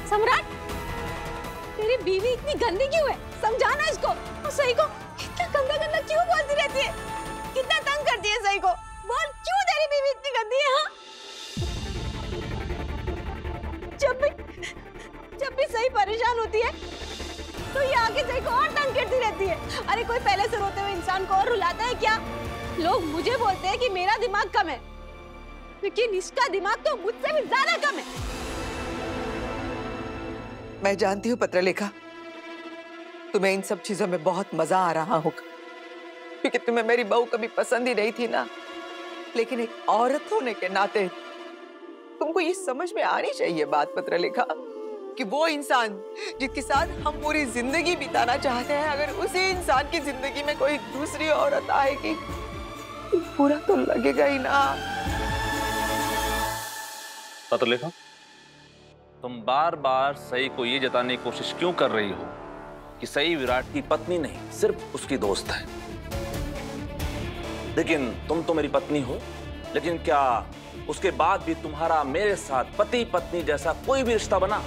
सम्राट, तेरी बीवी इतनी गंदी क्यों है? समझाना इसको। और सही को इतना गंदा गंदा क्यों बोलती रहती है? कितना तंग करती है सही को? बोल, क्यों तेरी बीवी इतनी गंदी है? हाँ, जब भी सही परेशान होती है तो ये आगे सही को और तंग करती रहती है। अरे कोई पहले से रोते हुए इंसान को और रुलाता है क्या? लोग मुझे बोलते हैं कि मेरा दिमाग कम है, लेकिन इसका दिमाग तो मुझसे भी ज्यादा कम है। मैं जानती हूँ पत्रलेखा, तुम्हें इन सब चीजों में बहुत मजा आ रहा होगा, क्योंकि तुम्हें मेरी बहू कभी पसंद ही नहीं थी ना। लेकिन एक औरत होने के नाते तुमको ये समझ में आनी चाहिए बात पत्रलेखा, कि वो इंसान जिसके साथ हम पूरी जिंदगी बिताना चाहते हैं, अगर उसी इंसान की जिंदगी में कोई दूसरी औरत आएगी तो बुरा तो लगेगा ही ना। पत्रलेखा, तुम बार बार सई को ये जताने की कोशिश क्यों कर रही हो कि सई विराट की पत्नी नहीं, सिर्फ उसकी दोस्त है? लेकिन तुम तो मेरी पत्नी हो, लेकिन क्या उसके बाद भी तुम्हारा मेरे साथ पति पत्नी जैसा कोई भी रिश्ता बना?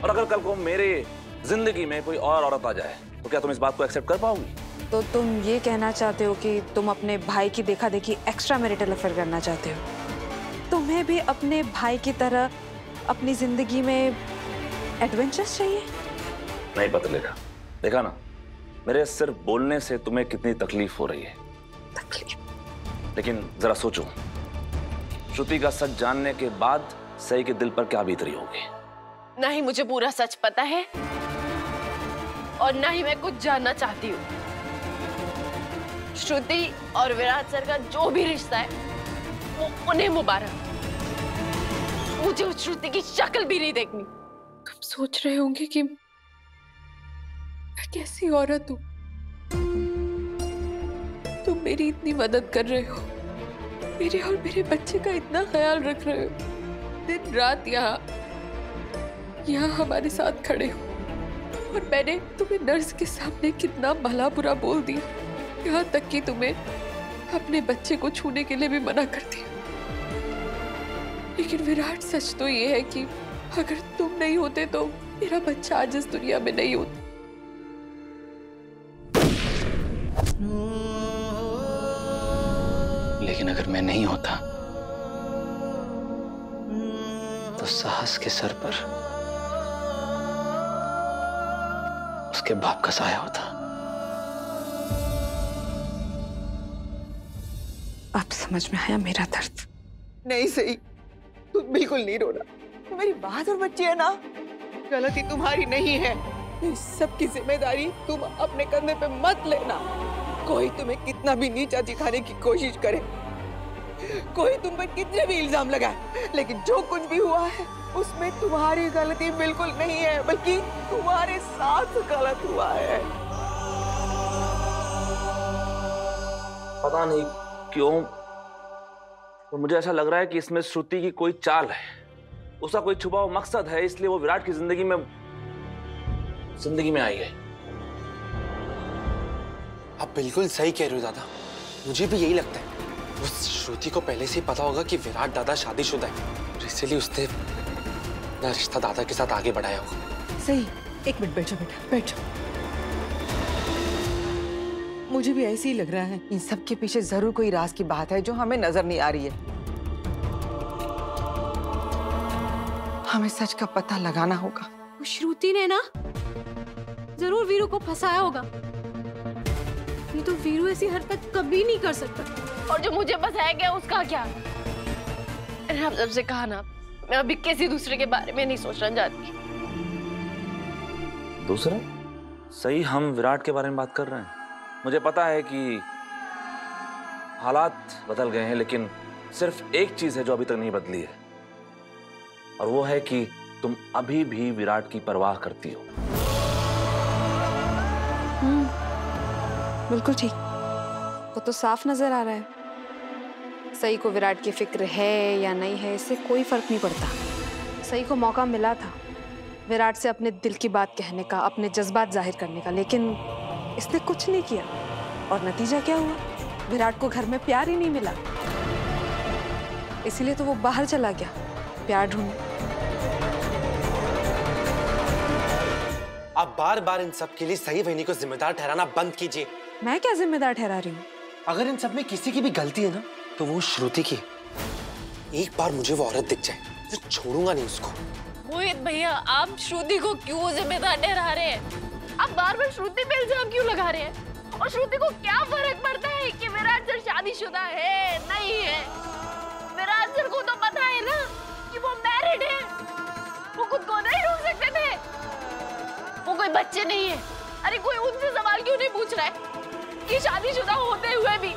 और अगर कल को मेरे जिंदगी में कोई और औरत आ जाए तो क्या तुम इस बात को एक्सेप्ट कर पाओगी? तो तुम ये कहना चाहते हो कि तुम अपने भाई की देखा देखी एक्स्ट्रा मैरिटल अफेयर करना चाहते हो? तुम्हें भी अपने भाई की तरह अपनी जिंदगी में एडवेंचर्स चाहिए? नहीं पत्रलेखा, देखा ना मेरे सिर्फ बोलने से तुम्हें कितनी तकलीफ हो रही है। तकलीफ? लेकिन जरा सोचो, श्रुति का सच जानने के बाद सई के दिल पर क्या बीत रही होगी। ना ही मुझे पूरा सच पता है और ना ही मैं कुछ जानना चाहती हूँ। श्रुति और विराट सर का जो भी रिश्ता है वो उन्हें मुबारक। मुझे उस श्रुति की शक्ल भी नहीं देखनी। तुम सोच रहे होंगे कि मैं कैसी औरत हूँ। तुम मेरी इतनी मदद कर रहे हो, मेरे और मेरे बच्चे का इतना ख्याल रख रहे हो, दिन रात यहाँ हमारे साथ खड़े हो, और मैंने तुम्हें नर्स के सामने कितना भला बुरा बोल दिया, यहाँ तक कि तुम्हें अपने बच्चे को छूने के लिए भी मना कर दिया। लेकिन विराट, सच तो ये है कि अगर तुम नहीं होते तो मेरा बच्चा आज इस दुनिया में नहीं होता। लेकिन अगर मैं नहीं होता तो साहस के सर पर उसके बाप का साया होता। अब समझ में आया मेरा दर्द। नहीं सही, तुम बिल्कुल नहीं रोना। तो मेरी बहादुर बच्ची है ना, गलती तुम्हारी नहीं है। इस सब की जिम्मेदारी तुम अपने कंधे पे मत लेना। कोई तुम्हें कितना भी नीचा दिखाने की कोशिश करे, कोई तुम पर कितने भी इल्जाम लगाए, लेकिन जो कुछ भी हुआ है उसमें तुम्हारी गलती बिल्कुल नहीं है, बल्कि तुम्हारे साथ गलत हुआ है। पता नहीं क्यों तो मुझे ऐसा लग रहा है कि इसमें श्रुति की कोई चाल है, उसका कोई छुपा हुआ मकसद है, इसलिए वो विराट की जिंदगी में आई है। आप बिल्कुल सही कह रहे हो दादा, मुझे भी यही लगता है। उस श्रुति को पहले से ही पता होगा कि विराट दादा शादीशुदा है, इसलिए उसने अपना रिश्ता दादा के साथ आगे बढ़ाया होगा। सही, एक मिनट बैठ जाओ बेटा, बैठ जाओ। मुझे भी ऐसे ही लग रहा है। इन सब के पीछे जरूर कोई राज की बात है जो हमें नजर नहीं आ रही है। हमें सच का पता लगाना होगा। श्रुति ने ना जरूर वीरू को फंसाया होगा। ये तो वीरू ऐसी हरकत कभी नहीं कर सकता। और जो मुझे फंसाया गया उसका क्या? मैंने आप सबसे कहा ना, मैं अभी किसी दूसरे के बारे में नहीं सोचना चाहती। दूसरा? सही, हम विराट के बारे में बात कर रहे हैं। मुझे पता है कि हालात बदल गए हैं, लेकिन सिर्फ एक चीज है जो अभी तक नहीं बदली है, और वो है कि तुम अभी भी विराट की परवाह करती हो। बिल्कुल ठीक, वो तो साफ नजर आ रहा है। सई को विराट की फिक्र है या नहीं है, इससे कोई फर्क नहीं पड़ता। सई को मौका मिला था विराट से अपने दिल की बात कहने का, अपने जज्बात जाहिर करने का, लेकिन इसने कुछ नहीं किया। और नतीजा क्या हुआ? विराट को घर में प्यार ही नहीं मिला, इसीलिए तो वो बाहर चला गया प्यार ढूंढने। आप बार बार इन सब के लिए सही बहनी को जिम्मेदार ठहराना बंद कीजिए। मैं क्या जिम्मेदार ठहरा रही हूँ? अगर इन सब में किसी की भी गलती है ना तो वो श्रुति की। एक बार मुझे वो औरत दिख जाए तो छोड़ूंगा नहीं उसको। मोहित भैया, आप श्रुति को क्यों जिम्मेदार ठहरा रहे हैं? आप बार बार श्रुति पे इल्जाम क्यों लगा रहे हैं? और श्रुति को क्या फर्क पड़ता है कि विराट सर शादीशुदा है नहीं है? विराट सर को तो पता है ना कि वो मैरिड है। वो खुद को नहीं रोक सकते थे। वो कोई बच्चे नहीं है। अरे कोई उनसे सवाल क्यों नहीं पूछ रहा है कि शादीशुदा होते हुए भी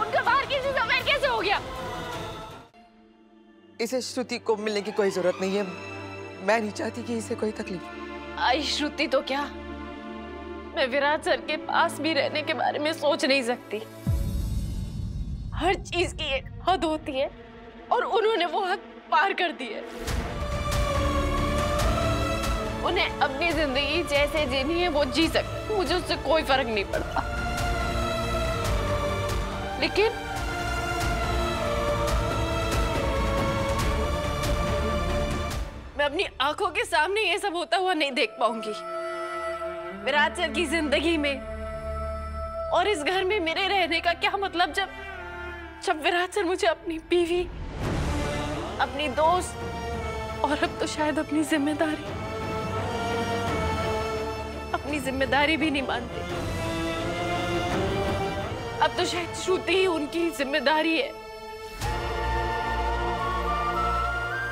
उनका बाहर किसी से अफेयर कैसे हो गया? इसे श्रुति को मिलने की कोई जरूरत नहीं है। मैं नहीं चाहती कि इसे कोई तकलीफ। आई श्रुति तो क्या, मैं विराट सर के पास भी रहने के बारे में सोच नहीं सकती। हर चीज की एक हद होती है और उन्होंने वो हद पार कर दी है। उन्हें अपनी जिंदगी जैसे जीनी है वो जी सकते, मुझे उससे कोई फर्क नहीं पड़ता। लेकिन मैं अपनी आंखों के सामने ये सब होता हुआ नहीं देख पाऊंगी। विराट सर की जिंदगी में और इस घर में मेरे रहने का क्या मतलब जब विराट सर मुझे अपनी बीवी, अपनी दोस्त और अब तो शायद अपनी जिम्मेदारी भी नहीं मानते। अब तो शायद श्रुति ही उनकी जिम्मेदारी है।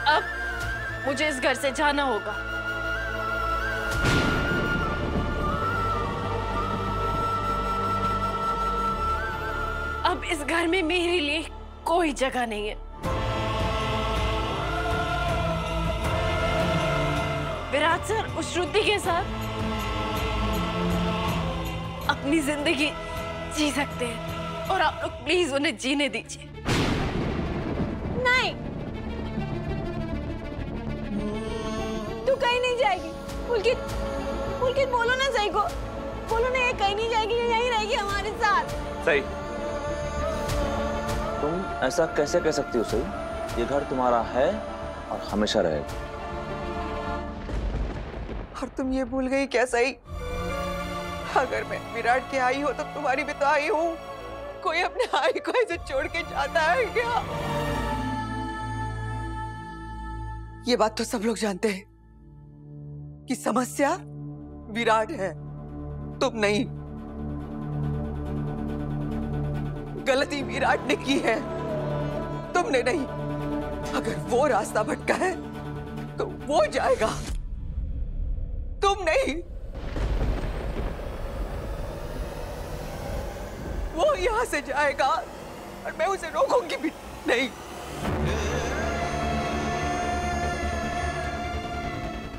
अब मुझे इस घर से जाना होगा। अब इस घर में मेरे लिए कोई जगह नहीं है। विराट सर उस श्रुति के साथ अपनी जिंदगी जी सकते हैं और आप लोग प्लीज उन्हें जीने दीजिए। नहीं, तू कहीं नहीं जाएगी। पुलकित बोलो ना सही को, बोलो ना ये कहीं नहीं जाएगी, ये यहीं रहेगी हमारे साथ। सही, तुम ऐसा कैसे कह सकती हो सही? ये घर तुम्हारा है और हमेशा रहेगा। और तुम ये भूल गई क्या सही? अगर मैं विराट की आई हो तो तुम्हारी भी तो आई हूँ। कोई अपने आई को ऐसे छोड़ के जाता है क्या? ये बात तो सब लोग जानते हैं कि समस्या विराट है, तुम नहीं। गलती विराट ने की है, तुमने नहीं। अगर वो रास्ता भटका है तो वो जाएगा, तुम नहीं। वो यहां से जाएगा और मैं उसे रोकूंगी भी नहीं।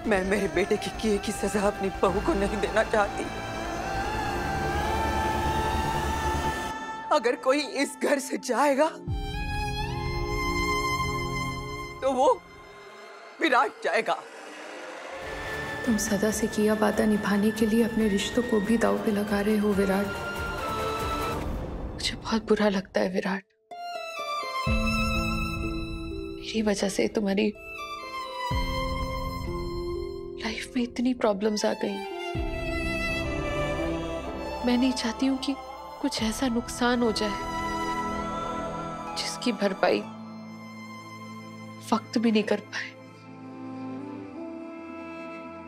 मैं मेरे बेटे की किए की सजा अपनी बहू को नहीं देना चाहती। अगर कोई इस घर से जाएगा तो वो विराट जाएगा। तुम सदा से किया वादा निभाने के लिए अपने रिश्तों को भी दांव पे लगा रहे हो विराट। मुझे बहुत बुरा लगता है विराट। मेरी वजह से तुम्हारी लाइफ में इतनी प्रॉब्लम्स आ गई। मैं नहीं चाहती हूं कि कुछ ऐसा नुकसान हो जाए जिसकी भरपाई वक्त भी नहीं कर पाए।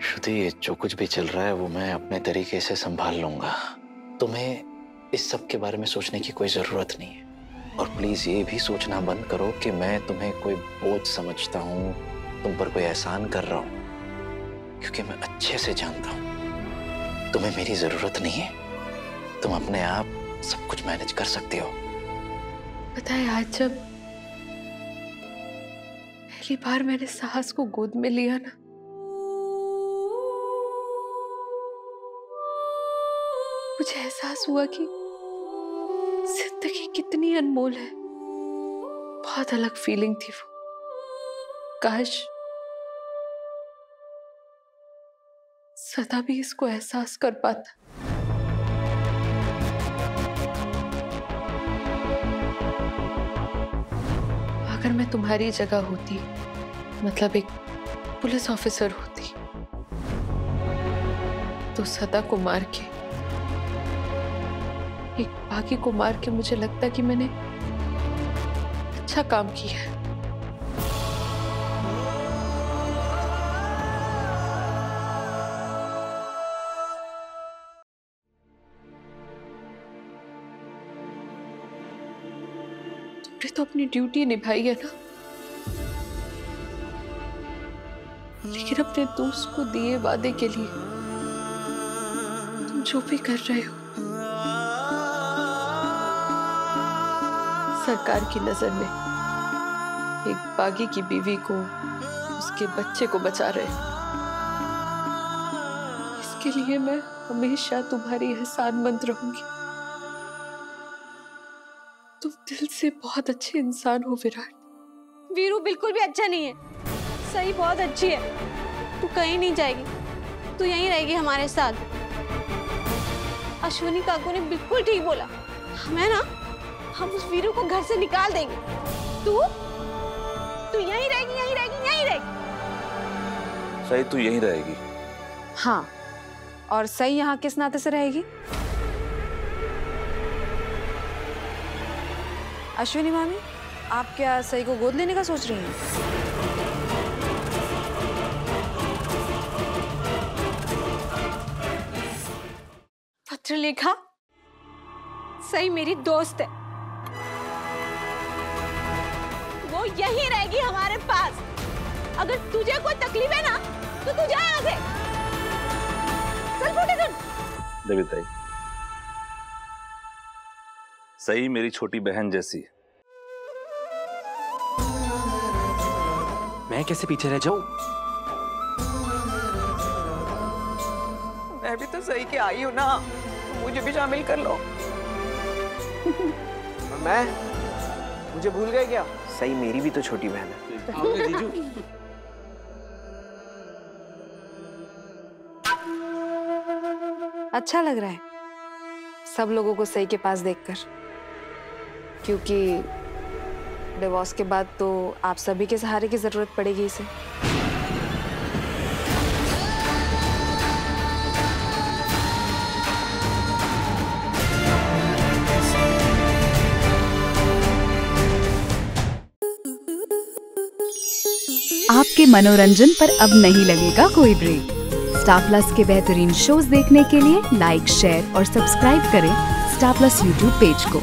श्रुति, जो कुछ भी चल रहा है वो मैं अपने तरीके से संभाल लूंगा। तुम्हें इस सब के बारे में सोचने की कोई जरूरत नहीं है। और प्लीज ये भी सोचना बंद करो कि मैं तुम्हें कोई बोझ समझता हूँ, तुम पर कोई एहसान कर रहा हूँ, क्योंकि मैं अच्छे से जानता हूँ तुम्हें मेरी जरूरत नहीं है। तुम अपने आप सब कुछ मैनेज कर सकते हो। पता है, आज जब पहली बार मैंने साहस को गोद में लिया ना, मुझे एहसास हुआ कि जिंदगी कितनी अनमोल है। बहुत अलग फीलिंग थी वो। काश सदा भी इसको एहसास कर पाता। अगर मैं तुम्हारी जगह होती, मतलब एक पुलिस ऑफिसर होती, सदा को मार के, एक बागी को मार के मुझे लगता कि मैंने अच्छा काम किया है। तुमने तो अपनी ड्यूटी निभाई है ना, लेकिन अपने दोस्त को दिए वादे के लिए तुम जो भी कर रहे हो, सरकार की नजर में एक बागी की बीवी को, उसके बच्चे को बचा रहे हो। इसके लिए मैं हमेशा तुम्हारी एहसानमंद रहूंगी। तुम दिल से बहुत अच्छे इंसान हो विराट। वीरू बिल्कुल भी अच्छा नहीं है, सही बहुत अच्छी है। तू कहीं नहीं जाएगी, तू यहीं रहेगी हमारे साथ। अश्विनी काकू ने बिल्कुल ठीक बोला, हमें ना, हम उस वीरू को घर से निकाल देंगे। तू यहीं रहेगी, यहीं रहेगी, यहीं रहेगी। सही तू यहीं रहेगी। हाँ, और सही यहाँ किस नाते से रहेगी? अश्विनी मामी, आप क्या सही को गोद लेने का सोच रही हैं? पत्रलेखा, सही मेरी दोस्त है, वो यहीं रहेगी हमारे पास। अगर तुझे कोई तकलीफ है ना तो तू जा यहाँ से। चल फूटे सुन। देविताई, सही मेरी छोटी बहन जैसी है। मैं कैसे पीछे रह जाऊं? मैं भी तो सही के आई हूँ ना, मुझे भी शामिल कर लो। और मैं, मुझे भूल गए क्या? सही मेरी भी तो छोटी बहन है। जीजू। अच्छा लग रहा है सब लोगों को सही के पास देखकर, क्योंकि डिवोर्स के बाद तो आप सभी के सहारे की जरूरत पड़ेगी इसे। आपके मनोरंजन पर अब नहीं लगेगा कोई ब्रेक। स्टार प्लस के बेहतरीन शोज देखने के लिए लाइक, शेयर और सब्सक्राइब करें स्टार प्लस यूट्यूब पेज को।